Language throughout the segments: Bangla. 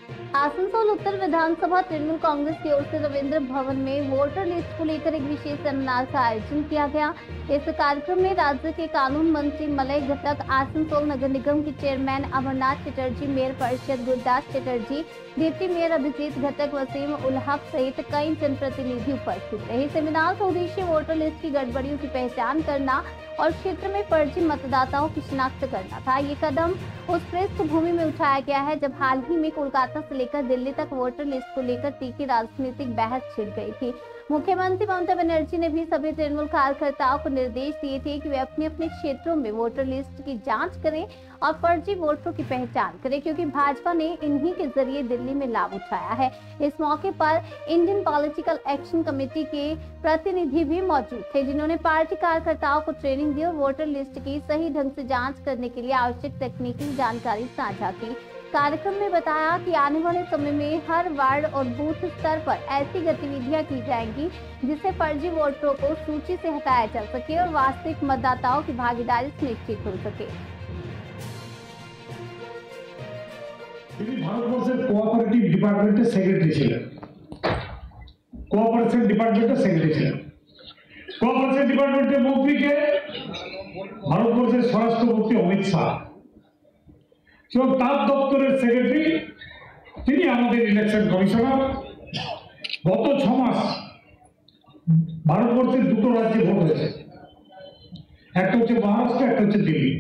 आसनसोल उत्तर विधानसभा तृणमूल कांग्रेस की ओर से रविंद्र भवन में वोटर लिस्ट को लेकर एक विशेष सेमिनार का आयोजन किया गया। इस कार्यक्रम में राज्य के कानून मंत्री मलय घटक, आसनसोल नगर निगम के चेयरमैन अमरनाथ चटर्जी, मेयर परिषद गुरदास चटर्जी, डिप्टी मेयर अभिजीत घटक, वसीम उल हक सहित कई जनप्रतिनिधि उपस्थित रहे। सेमिनार का उद्देश्य वोटर लिस्ट की गड़बड़ियों की पहचान करना और क्षेत्र में फर्जी मतदाताओं की शिनाख्त करना था। ये कदम उस पृष्ठभूमि में उठाया गया है जब हाल ही में कोलकाता से लेकर दिल्ली तक वोटर लिस्ट को लेकर तीखी राजनीतिक बहस छिड़ गई थी। मुख्यमंत्री ममता बनर्जी ने भी सभी तृणमूल कार्यकर्ताओं को निर्देश दिए थे कि वे अपने अपने क्षेत्रों में वोटर लिस्ट की जांच करें और फर्जी वोटरों की पहचान करें, क्योंकि भाजपा ने इन्हीं के जरिए दिल्ली में लाभ उठाया है। इस मौके पर इंडियन पॉलिटिकल एक्शन कमेटी के प्रतिनिधि भी मौजूद थे, जिन्होंने पार्टी कार्यकर्ताओं को ट्रेनिंग दी और वोटर लिस्ट की सही ढंग से जांच करने के लिए आवश्यक तकनीकी जानकारी साझा की। कार्यक्रम में बताया कि आने वाले समय में हर वार्ड और बूथ स्तर पर ऐसी गतिविधियां की जाएंगी जिससे फर्जी वोटरों को सूची से हटाया जा सके और वास्तविक मतदाताओं की भागीदारी सुनिश्चित हो सके। ভারতবর্ষের কোঅপারেটিভ ডিপার্টমেন্টের সেক্রেটারি ছিলেন, কোঅপারেশন ডিপার্টমেন্টের সেক্রেটারি ছিলেন। কোঅপারেশন ডিপার্টমেন্টের মন্ত্রীকে ভারতবর্ষের স্বরাষ্ট্রমন্ত্রী অমিত শাহ এবং তার দপ্তরের সেক্রেটারি তিনি আমাদের ইলেকশন কমিশনার। গত 6 মাস ভারতবর্ষের দুটো রাজ্যে ভোট হয়েছে, একটা হচ্ছে মহারাষ্ট্র, একটা হচ্ছে দিল্লি।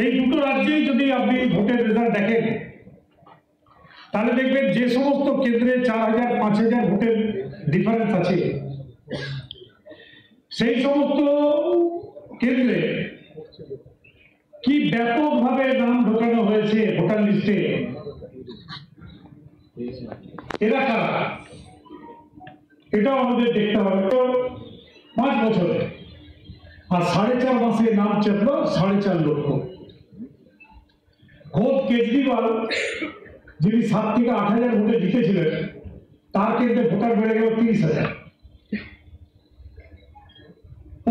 এই দুটো রাজ্যেই যদি আপনি ভোটের রেজাল্ট দেখেন তাহলে দেখবেন যে সমস্ত কেন্দ্রে 4000 5000 ভোটের ডিফারেন্স আছে সেই সমস্ত কেন্দ্রে কি ব্যাপকভাবে নাম ঢোকানো হয়েছে ভোটার লিস্টে। এরা কারা এটাও আমাদের দেখতে হবে। 5 বছরে আর 4.5 মাসে নাম চাপলো 4.5 লক্ষ। খোদ কেজরিওয়াল যিনি 7 থেকে 8000 ভোটে জিতেছিলেন তার কেন্দ্রে ভোটার বেড়ে গেল 30,000।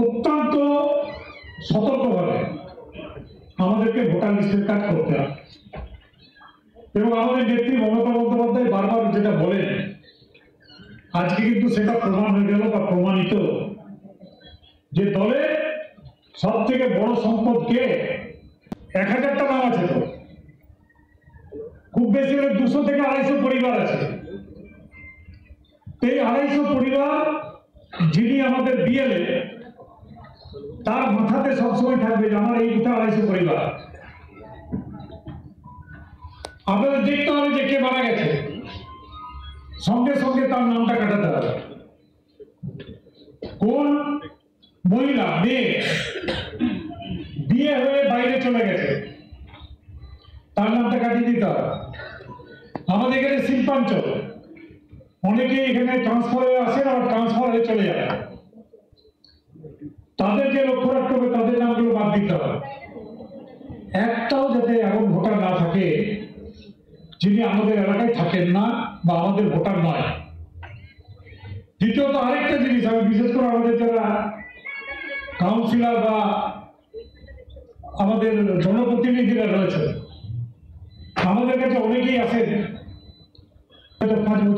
অত্যন্ত সতর্কভাবে আমাদেরকে ভোটার লিস্টের কাজ করতে হবে এবং আমাদের নেত্রী মমতা বন্দ্যোপাধ্যায় বারবার যেটা বলেন আজকে কিন্তু সেটা প্রমাণ হয়ে গেল বা প্রমাণিত যে দলে সব থেকে বড় সম্পদ কে। 1000টা নাম আছে, তো খুব বেশি হলে 200 থেকে 250 পরিবার আছে। এই 250 পরিবার যিনি আমাদের বিএলএ তার মাথাতে সবসময় থাকবে যে আমার এই দুটো 250 পরিবার। আপনাদের দেখতে হবে যে কে মারা গেছে, সঙ্গে সঙ্গে তার নামটা কাটাতে হবে। কোন মহিলা মেয়ে বিয়ে হয়ে বাইরে চলে গেছে তার নামটা কাটিয়ে দিতে হবে। আমাদের এখানে শিল্পাঞ্চল অনেকে এখানে ট্রান্সফার হয়ে আসেন আর ট্রান্সফার হয়ে চলে যায়, তাদেরকে লক্ষ্য রাখতে হবে, তাদের নামগুলো বাদ দিতে হবে। একটাও যাতে এমন ভোটার না থাকে যিনি আমাদের এলাকায় থাকেন না বা আমাদের ভোটার নয়। দ্বিতীয়ত আরেকটা জিনিস, আমি বিশেষ করে আমাদের যারা কাউন্সিলর বা আমাদের জনপ্রতিনিধিরা রয়েছে আমাদের কাছে অনেকেই আসেন 5 বছর